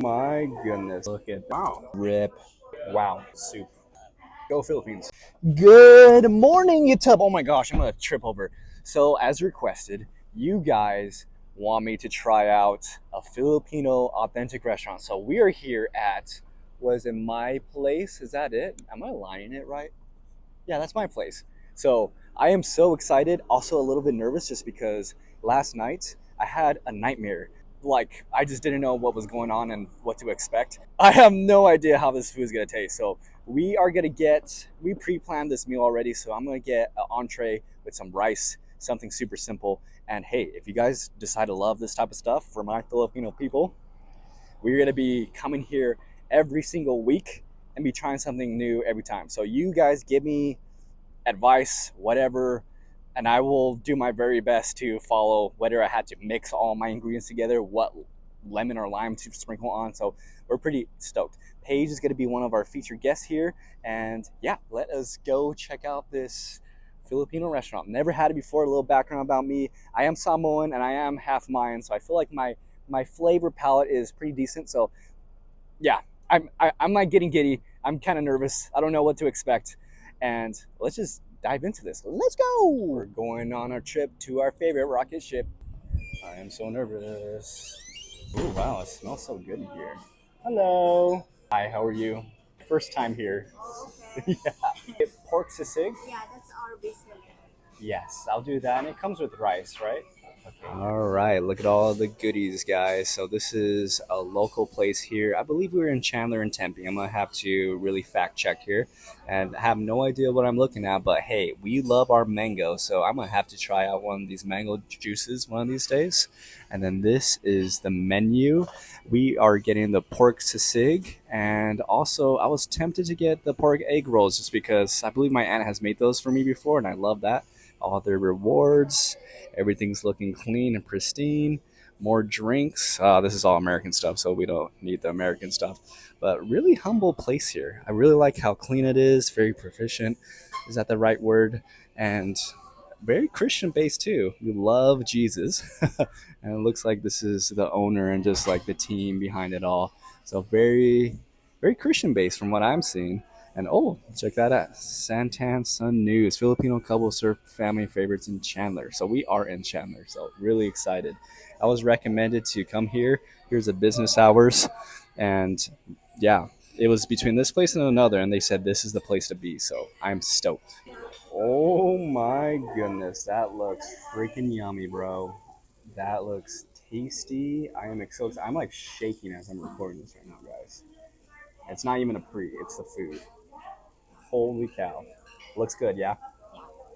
My goodness. Look at that. Wow. Rip. Wow. Soup. Go Philippines. Good morning, YouTube. Oh my gosh, I'm gonna trip over. So, as requested, you guys want me to try out a Filipino authentic restaurant. So we are here at, was it my place? Is that it? Am I lining it right? Yeah, that's my place. So I am so excited, also a little bit nervous just because last night I had a nightmare. Like, I just didn't know what was going on and what to expect. I have no idea how this food is gonna taste. So we pre-planned this meal already. So I'm gonna get an entree with some rice, something super simple. And hey, if you guys decide to love this type of stuff for my Filipino people, we're gonna be coming here every single week and be trying something new every time. So you guys give me advice, whatever, and I will do my very best to follow whether I had to mix all my ingredients together, what lemon or lime to sprinkle on. So we're pretty stoked. Paige is going to be one of our featured guests here, and yeah, let us go check out this Filipino restaurant. Never had it before. A little background about me: I am Samoan and I am half Mayan, so I feel like my flavor palette is pretty decent. So yeah, I'm like getting giddy. I'm kind of nervous. I don't know what to expect. And let's just dive into this. Let's go. We're going on our trip to our favorite rocket ship. I am so nervous. Oh, wow, it smells so good in here. Hello. Hi, how are you? First time here. Oh, okay. Yeah. Pork sisig? Yeah, that's our basement. Yes, I'll do that. And it comes with rice, right? All right, look at all the goodies, guys. So this is a local place here. I believe we were in Chandler and Tempe. I'm gonna have to really fact check here, and I have no idea what I'm looking at. But hey, we love our mango, so I'm gonna have to try out one of these mango juices one of these days. And then this is the menu. We are getting the pork sisig, and also I was tempted to get the pork egg rolls just because I believe my aunt has made those for me before, and I love that. All their rewards. Everything's looking clean and pristine. More drinks. This is all American stuff, so we don't need the American stuff. But really humble place here. I really like how clean it is. Very proficient. Is that the right word? And very Christian based too. We love Jesus, and it looks like this is the owner and just like the team behind it all. So very Christian based from what I'm seeing. And oh, check that out. Santan Sun News. Filipino couple serve family favorites in Chandler. So we are in Chandler. So really excited. I was recommended to come here. Here's the business hours. And yeah, it was between this place and another. And they said this is the place to be. So I'm stoked. Oh my goodness. That looks freaking yummy, bro. That looks tasty. I am so excited. I'm like shaking as I'm recording this right now, guys. It's not even a pre, it's the food. Holy cow. Looks good, yeah?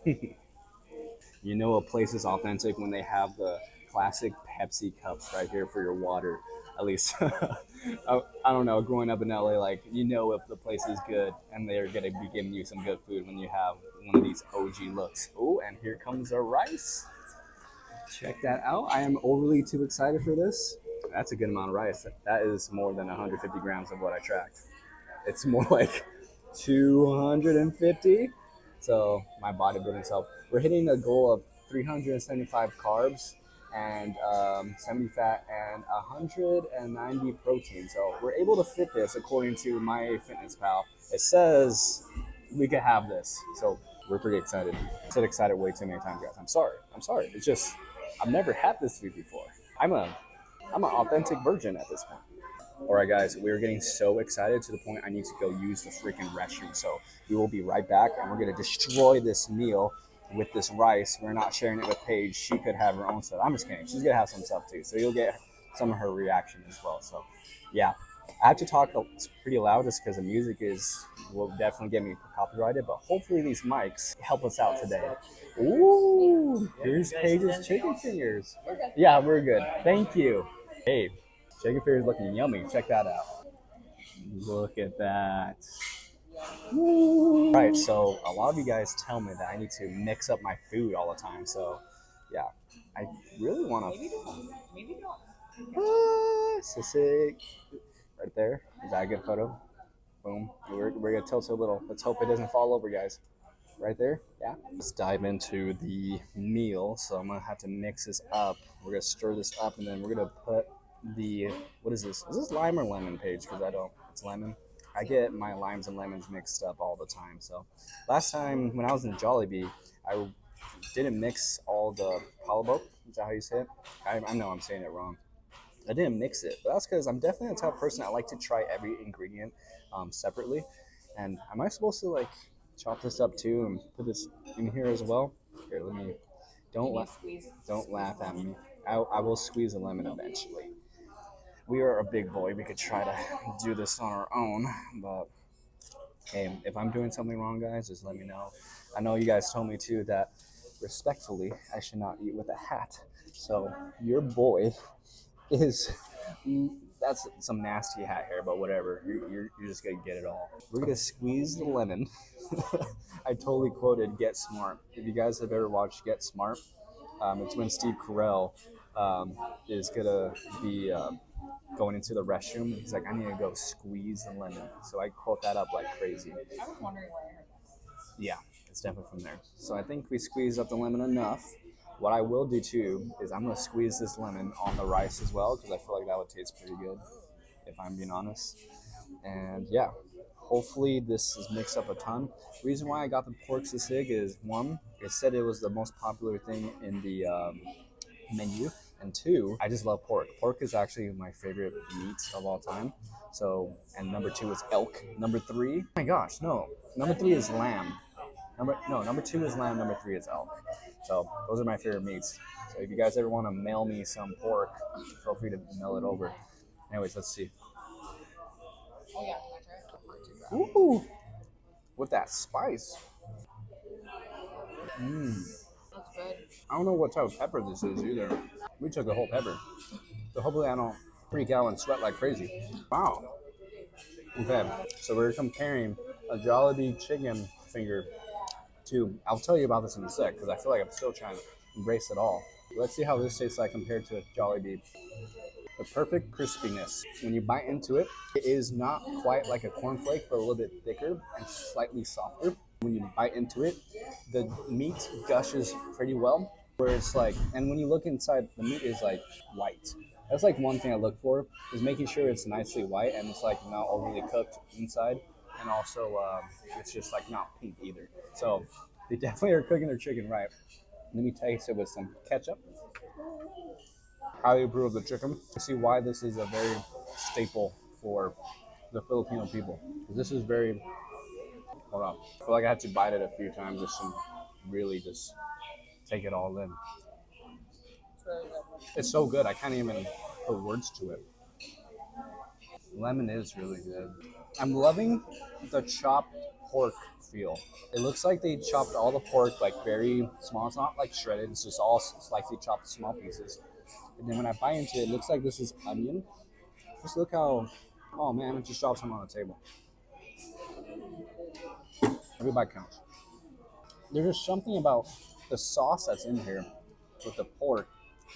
You know a place is authentic when they have the classic Pepsi cups right here for your water. At least, I don't know, growing up in LA, like, you know if the place is good and they're going to be giving you some good food when you have one of these OG looks. Oh, and here comes our rice. Check that out. I am overly too excited for this. That's a good amount of rice. That is more than 150 grams of what I tracked. It's more like 250. So my bodybuilding self, we're hitting a goal of 375 carbs and 70 fat and 190 protein. So we're able to fit this according to my fitness pal. It says we could have this. So we're pretty excited. I said excited way too many times, guys. I'm sorry. I'm sorry. It's just I've never had this food before. I'm an authentic virgin at this point. All right, guys, we're getting so excited to the point I need to go use the freaking restroom. So we will be right back, and we're gonna destroy this meal with this rice. We're not sharing it with Paige. She could have her own stuff. I'm just kidding. She's gonna have some stuff too, so you'll get some of her reaction as well. So, yeah, I have to talk pretty loud just because the music will definitely get me copyrighted. But hopefully these mics help us out today. Ooh, here's Paige's chicken fingers. Yeah, we're good. Thank you. Hey. Chicken fingers looking yummy. Check that out. Look at that. Woo. Right, so a lot of you guys tell me that I need to mix up my food all the time. So, yeah, I really want to. Maybe not. Sisig. Right there. Is that a good photo? Boom. We're going to tilt it a little. Let's hope it doesn't fall over, guys. Right there. Yeah. Let's dive into the meal. So I'm going to have to mix this up. We're going to stir this up, and then we're going to put the, what is this? Is this lime or lemon page? Because I don't, it's lemon. I get my limes and lemons mixed up all the time. So last time when I was in Jollibee, I didn't mix all the palabok. Is that how you say it? I know I'm saying it wrong. I didn't mix it, but that's because I'm definitely the type of person I like to try every ingredient separately. And am I supposed to like chop this up too and put this in here as well? Here, let me. Don't laugh at me. I will squeeze a lemon eventually. We are a big boy. We could try to do this on our own, but hey, if I'm doing something wrong, guys, just let me know. I know you guys told me too that respectfully I should not eat with a hat. So your boy is that's some nasty hat hair, but whatever. You're just gonna get it all. We're gonna squeeze the lemon. I totally quoted "Get Smart." If you guys have ever watched "Get Smart," it's when Steve Carell is gonna be going into the restroom. He's like, "I need to go squeeze the lemon." So I quote that up like crazy. I was wondering where I heard that. Yeah, it's definitely from there. So I think we squeezed up the lemon enough. What I will do too is I'm gonna squeeze this lemon on the rice as well because I feel like that would taste pretty good, if I'm being honest. And yeah, hopefully this is mixed up a ton. Reason why I got the pork sisig is one, it said it was the most popular thing in the menu, and two, I just love pork. Pork is actually my favorite meat of all time. So, and number two is elk. Number three, oh my gosh, no, number three is lamb. Number two is lamb. Number three is elk. So those are my favorite meats. So if you guys ever want to mail me some pork, feel free to mail it over. Anyways, let's see. Oh yeah, can I try it? Ooh, with that spice. Mmm. That's good. I don't know what type of pepper this is either. We took a whole pepper. So hopefully I don't freak out and sweat like crazy. Wow. Okay, so we're comparing a Jollibee chicken finger to, I'll tell you about this in a sec because I feel like I'm still trying to embrace it all. Let's see how this tastes like compared to Jollibee. The perfect crispiness. When you bite into it, it is not quite like a cornflake, but a little bit thicker and slightly softer. When you bite into it, the meat gushes pretty well. Where it's like, and when you look inside, the meat is like white. That's like one thing I look for is making sure it's nicely white and it's like not overly cooked inside, and also it's just like not pink either. So they definitely are cooking their chicken right. Let me taste it with some ketchup. Highly approve of the chicken. I see why this is a very staple for the Filipino people. This is very, hold on. I feel like I had to bite it a few times just to really just take it all in. It's so good. I can't even put words to it. Lemon is really good. I'm loving the chopped pork feel. It looks like they chopped all the pork like very small. It's not like shredded. It's just all slightly chopped small pieces. And then when I bite into it, it looks like this is onion. Just look how, oh man, it just dropped some on the table. Every bite counts. There's just something about the sauce that's in here with the pork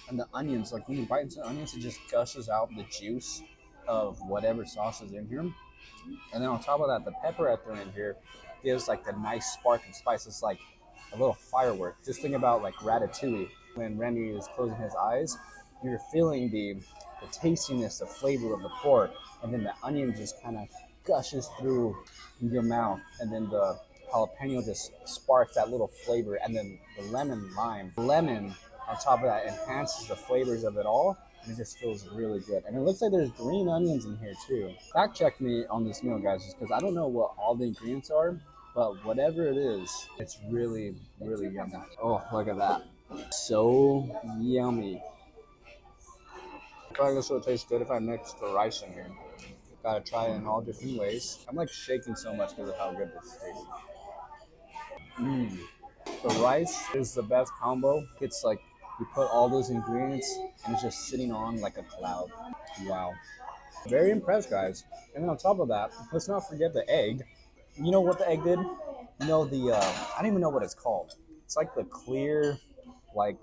and the onions. Like when you bite into the onions, it just gushes out the juice of whatever sauce is in here. And then on top of that, the pepper I threw in here gives like the nice spark and spice. It's like a little firework. Just think about like Ratatouille. When Remy is closing his eyes, you're feeling the tastiness, the flavor of the pork, and then the onion just kind of gushes through your mouth, and then the jalapeno just sparks that little flavor, and then the lemon lime. Lemon on top of that enhances the flavors of it all, and it just feels really good. And it looks like there's green onions in here too. Fact check me on this meal, guys, just because I don't know what all the ingredients are, but whatever it is, it's really, really yummy. Oh, look at that. So yummy. I feel like this would taste good if I mixed the rice in here. Gotta try it in all different ways. I'm like shaking so much because of how good this tastes. Mmm. The rice is the best combo. It's like you put all those ingredients and it's just sitting on like a cloud. Wow. Very impressed, guys. And then on top of that, let's not forget the egg. You know what the egg did? You know the, I don't even know what it's called. It's like the clear, like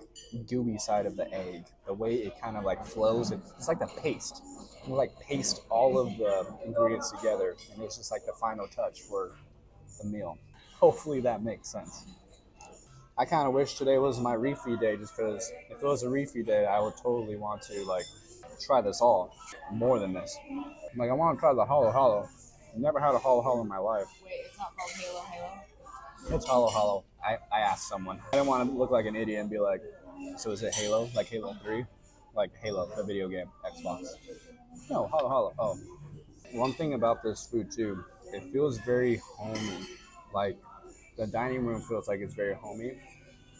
gooey side of the egg. The way it kind of like flows. It's like the paste. You like paste all of the ingredients together, and it's just like the final touch for the meal. Hopefully that makes sense. I kind of wish today was my refeed day, just because if it was a refeed day, I would totally want to like try this all. More than this. Like, I want to try the halo halo. Never had a halo halo in my life. Wait, it's not called Halo Halo? It's halo halo. I asked someone. I didn't want to look like an idiot and be like, so is it Halo? Like Halo 3? Like Halo, the video game, Xbox. No, halo halo. Oh. One thing about this food too, it feels very homey. Like the dining room feels like it's very homey.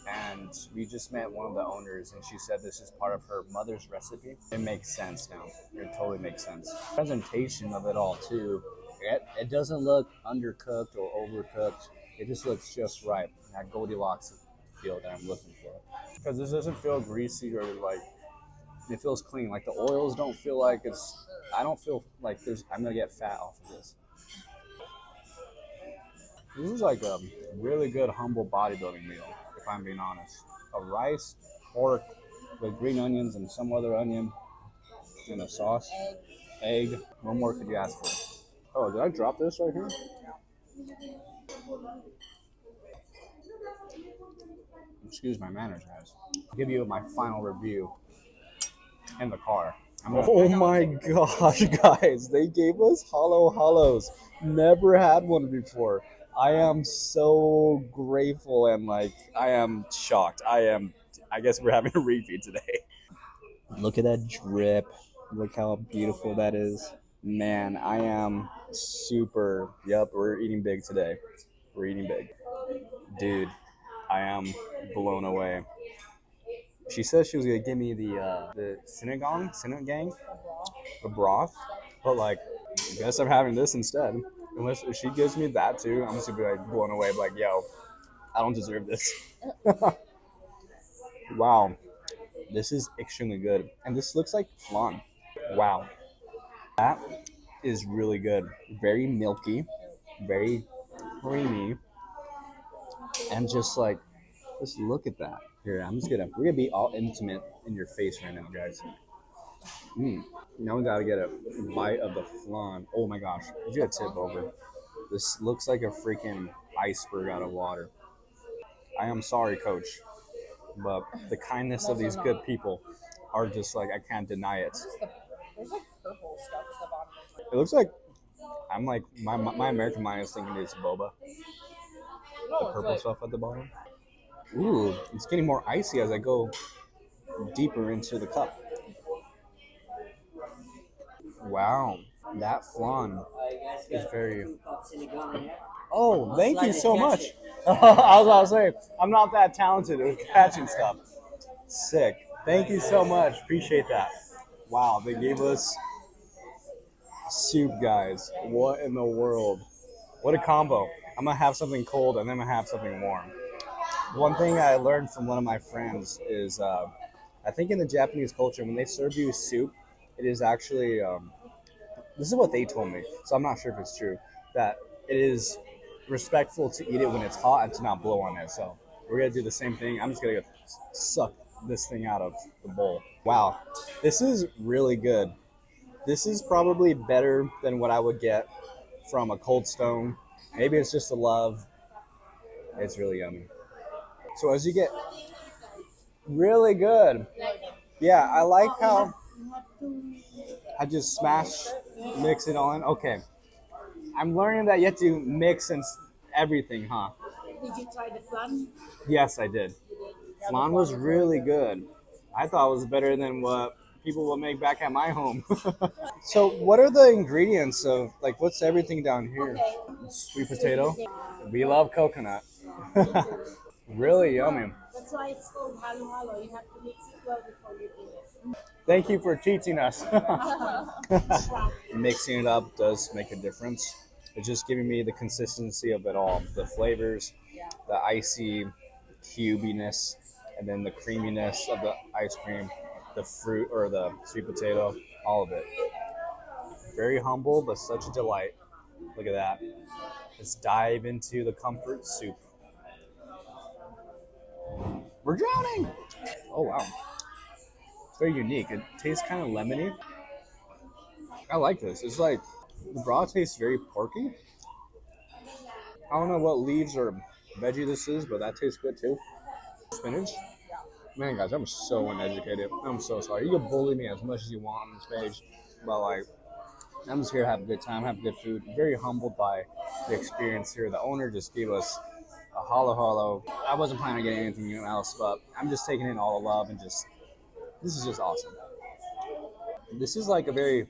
And we just met one of the owners, and she said this is part of her mother's recipe. It makes sense now. It totally makes sense. Presentation of it all too. It doesn't look undercooked or overcooked. It just looks just right. That Goldilocks feel that I'm looking for. Because this doesn't feel greasy or like it feels clean. Like the oils don't feel like it's. I don't feel like I'm gonna get fat off of this. This is like a really good humble bodybuilding meal, if I'm being honest. A rice, pork with green onions and some other onion, and a sauce, egg. What more could you ask for? Oh, did I drop this right here? Excuse my manners, guys. I'll give you my final review in the car. Oh my gosh, guys. They gave us halo halos. Never had one before. I am so grateful and like I am shocked. I guess we're having a repeat today. Look at that drip. Look how beautiful that is. Man, I am super. Yep, we're eating big today. We're eating big. Dude, I am blown away. She said she was gonna give me the sinigang, the broth, but like, I guess I'm having this instead. Unless if she gives me that too, I'm just gonna be like blown away, like, yo, I don't deserve this. Wow, this is extremely good, and this looks like flan. Wow, that is really good. Very milky, very creamy, and just like, just look at that. Here, we're gonna be all intimate in your face right now, guys. Now we gotta get a bite of the flan. Oh my gosh, did you tip over? This looks like a freaking iceberg out of water. I am sorry, coach, but the kindness of these good people are just like, I can't deny it. There's like purple stuff at the bottom. It looks like I'm like my American mind is thinking it's boba. The purple stuff at the bottom. Ooh, it's getting more icy as I go deeper into the cup. Wow, that flan is very. Oh, thank you so much. I was about to say, I'm not that talented with catching stuff. Sick. Thank you so much. Appreciate that. Wow, they gave us soup, guys. What in the world? What a combo. I'm going to have something cold and then I'm going to have something warm. One thing I learned from one of my friends is I think in the Japanese culture, when they serve you soup, it is actually, this is what they told me, so I'm not sure if it's true, that it is respectful to eat it when it's hot and to not blow on it. So we're going to do the same thing. I'm just going to suck this thing out of the bowl. Wow, this is really good. This is probably better than what I would get from a Cold Stone. Maybe it's just the love. It's really yummy. So as you get really good. Yeah, I like how I just smash, mix it on. Okay. I'm learning that you have to mix and everything, huh? Did you try the flan? Yes, I did. Flan was really good. I thought it was better than what people will make back at my home. So what are the ingredients of, like, what's everything down here? Sweet potato. We love coconut. Really yummy. That's why it's called halo halo. You have to mix it well before you eat it. Thank you for teaching us. Mixing it up does make a difference. It's just giving me the consistency of it all. The flavors, the icy cubiness, and then the creaminess of the ice cream, the fruit or the sweet potato, all of it. Very humble, but such a delight. Look at that. Let's dive into the comfort soup. We're drowning! Oh, wow. It's very unique. It tastes kind of lemony. I like this. It's like, the broth tastes very porky. I don't know what leaves or veggie this is, but that tastes good too. Spinach. Man, guys, I'm so uneducated. I'm so sorry. You can bully me as much as you want on this page, but like, I'm just here to have a good time, have good food. Very humbled by the experience here. The owner just gave us a hollow hollow. I wasn't planning on getting anything else, but I'm just taking in all the love and just this is just awesome. This is like a very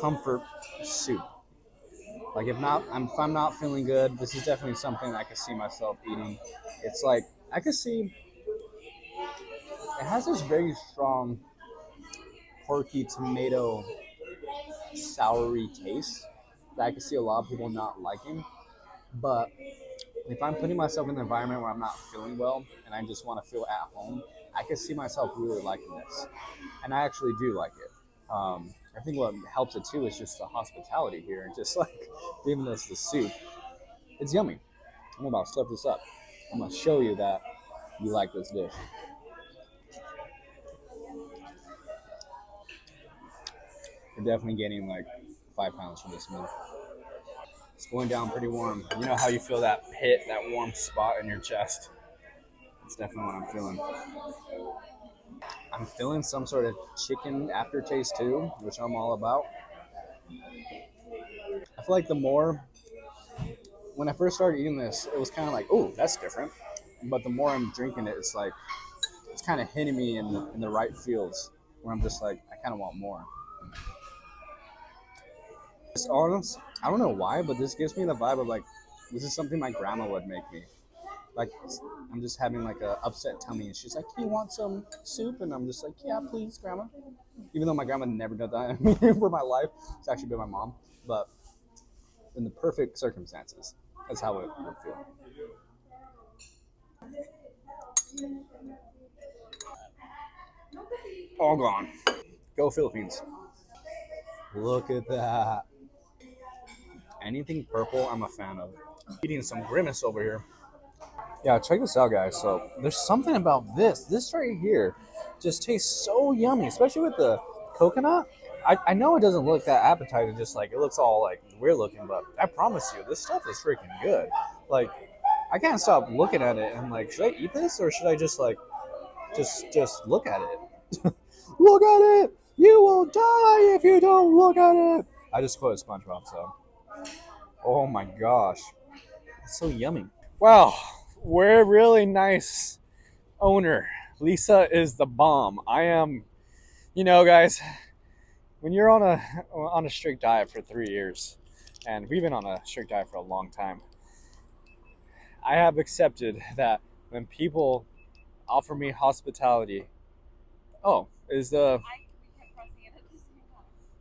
comfort soup. Like if I'm not feeling good, this is definitely something I could see myself eating. It's like I could see it has this very strong porky tomato soury taste that I could see a lot of people not liking. But if I'm putting myself in an environment where I'm not feeling well and I just want to feel at home, I can see myself really liking this, and I actually do like it. I think what helps it too is just the hospitality here and just like giving us the soup. It's yummy. I'm about to slurp this up. I'm gonna show you that you like this dish. You're definitely gaining like 5 pounds from this meal. It's going down pretty warm. You know how you feel that pit, that warm spot in your chest? It's definitely what I'm feeling. I'm feeling some sort of chicken aftertaste too, which I'm all about. I feel like the more, when I first started eating this, it was kind of like, oh, that's different. But the more I'm drinking it, it's like, it's kind of hitting me in the right feels where I'm just like, I kind of want more. It's honest, I don't know why, but this gives me the vibe of like, this is something my grandma would make me. Like, I'm just having like a upset tummy, and she's like, "Do you want some soup?" And I'm just like, "Yeah, please, grandma." Even though my grandma never did that for my life, it's actually been my mom. But in the perfect circumstances, that's how it would feel. All gone. Go Philippines. Look at that. Anything purple, I'm a fan of. Eating some grimace over here. Yeah, check this out, guys. So there's something about this. This right here just tastes so yummy, especially with the coconut. I know it doesn't look that appetizing, just like it looks all like weird looking, but I promise you, this stuff is freaking good. Like, I can't stop looking at it and like, should I eat this or should I just like just look at it? Look at it! You will die if you don't look at it. I just quoted SpongeBob, so. Oh my gosh, it's so yummy. Wow, we're really nice owner. Lisa is the bomb. I am, guys, when you're on a strict diet for 3 years, and we've been on a strict diet for a long time, I have accepted that when people offer me hospitality, oh, is the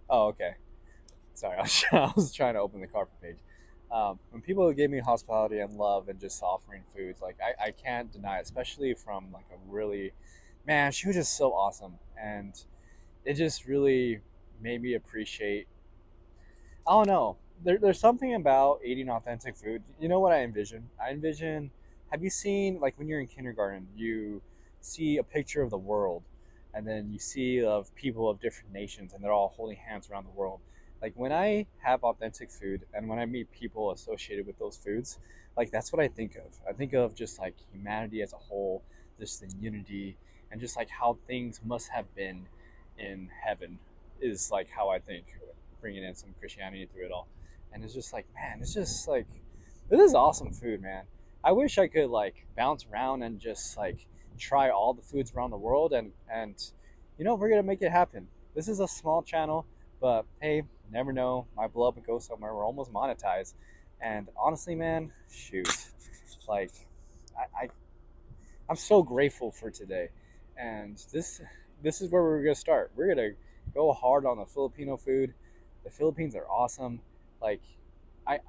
oh okay. Sorry, I was trying to open the carpet page. When people give me hospitality and love and just offering foods, like I can't deny it, especially from like a really, man, she was just so awesome. And it just really made me appreciate, I don't know, there's something about eating authentic food. You know what I envision? I envision, have you seen, like when you're in kindergarten, you see a picture of the world and then you see of people of different nations and they're all holding hands around the world. Like when I have authentic food and when I meet people associated with those foods, like that's what I think of. I think of just like humanity as a whole, just the unity and just like how things must have been in heaven is like how I think, bringing in some Christianity through it all. And it's just like, man, it's just like, this is awesome food, man. I wish I could like bounce around and just like try all the foods around the world and we're gonna make it happen. This is a small channel, but hey, never know. Might blow up and go somewhere. We're almost monetized. And honestly, man, shoot. Like I'm so grateful for today. And this is where we're gonna start. We're gonna go hard on the Filipino food. The Philippines are awesome. Like I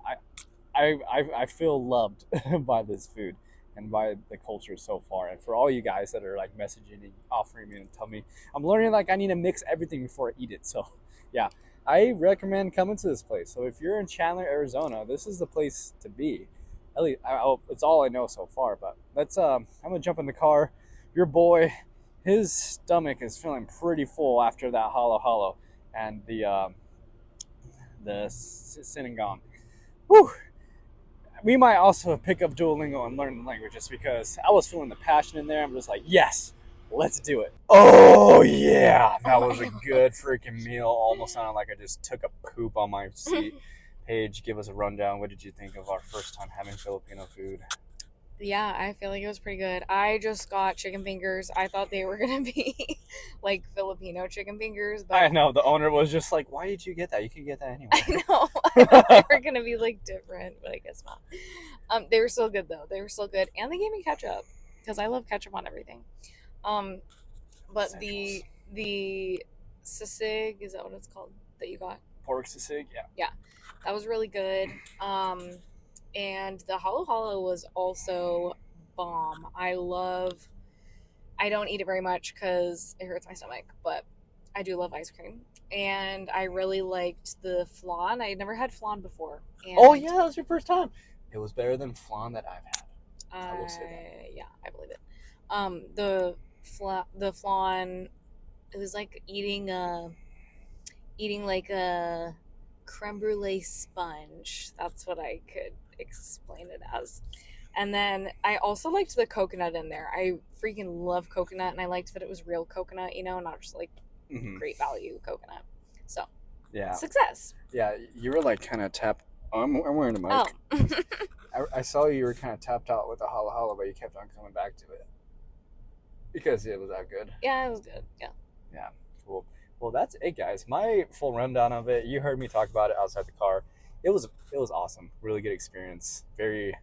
I feel loved by this food and by the culture so far. And for all you guys that are like messaging and offering me and tell me, I'm learning like I need to mix everything before I eat it. So yeah, I recommend coming to this place. So if you're in Chandler, Arizona, this is the place to be. At least it's all I know so far. But let's I'm gonna jump in the car. Your boy, his stomach is feeling pretty full after that hollow hollow and the sinigang. Whew. We might also pick up Duolingo and learn the language just because I was feeling the passion in there. I'm just like, yes, Let's do it. Oh yeah, that was a good freaking meal. Almost sounded like I just took a poop on my seat. Paige, give us a rundown. What did you think of our first time having Filipino food? Yeah, I feel like it was pretty good. I just got chicken fingers. I thought they were gonna be like Filipino chicken fingers, I but know the owner was just like, "Why did you get that? You can get that anywhere." I know I thought they were gonna be like different, but I guess not. They were still good though. They were still good, and they gave me ketchup because I love ketchup on everything. Um, but Essentials. the sisig, is that what it's called that you got? Pork sisig, yeah. Yeah, that was really good. And the halo halo was also bomb. I don't eat it very much because it hurts my stomach, but I do love ice cream. And I really liked the flan. I had never had flan before. And Oh yeah, that was your first time. It was better than flan that I've had. I will say that. Yeah, I believe it. The flan, it was like eating like a creme brulee sponge. That's what I could explain it as. And then I also liked the coconut in there. I freaking love coconut, and I liked that it was real coconut, not just like great value coconut. So, Yeah. success. Yeah, you were like kind of tapped. Oh, I'm wearing a mic. Oh. I saw you were kind of tapped out with the hala hala, but you kept on coming back to it because it was that good. Yeah, it was good. Yeah. Yeah, cool. Well, that's it, guys. My full rundown of it. You heard me talk about it outside the car. It was awesome. Really good experience. Very.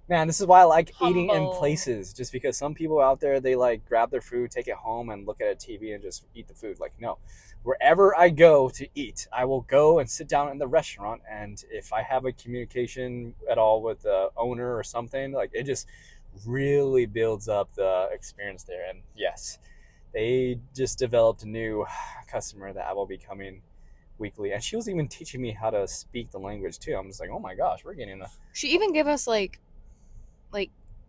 Man, this is why I like eating in places. Just because some people out there, they like grab their food, take it home, and look at a TV and just eat the food. Like, no. Wherever I go to eat, I will go and sit down in the restaurant. And if I have a communication at all with the owner or something, like it just really builds up the experience there. And yes, they just developed a new customer that I will be coming weekly. And she was even teaching me how to speak the language too. I'm just like, oh my gosh, we're getting a. She even gave us like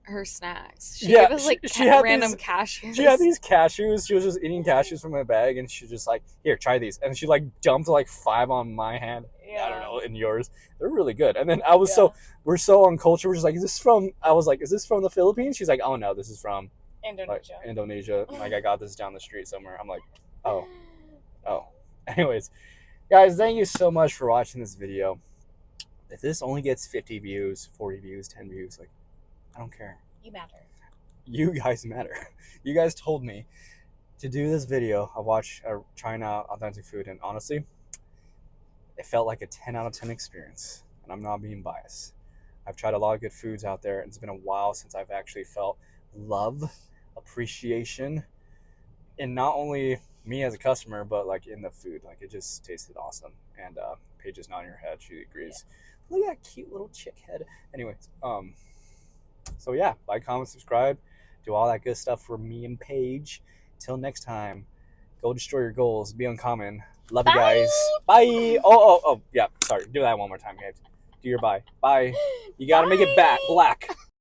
her snacks. She Yeah, gave us like she had random these, cashews. She had these cashews. She was just eating cashews from my bag, and she just like, here, try these. And she like dumped like 5 on my hand. Yeah. I don't know, in yours. They're really good. And then I was we're so uncultured. We're just like, is this from? I was like, is this from the Philippines? She's like, oh no, this is from Indonesia. Like, Indonesia. Like I got this down the street somewhere. I'm like, oh. Anyways, guys, thank you so much for watching this video. If this only gets 50 views, 40 views, 10 views, like, I don't care. You matter. You guys matter. You guys told me to do this video. I watched trying out authentic food, and honestly, it felt like a 10 out of 10 experience. And I'm not being biased. I've tried a lot of good foods out there, and it's been a while since I've actually felt love, appreciation, in not only me as a customer, but like in the food. Like it just tasted awesome. And Paige is nodding her head. She agrees. Yeah. Look at that cute little chick head. Anyways, so yeah, like, comment, subscribe, do all that good stuff for me and Paige. Till next time, go destroy your goals, be uncommon. Love you guys. Bye. Oh, yeah. Sorry. Do that one more time, guys. Do your bye. Bye. You gotta make it black.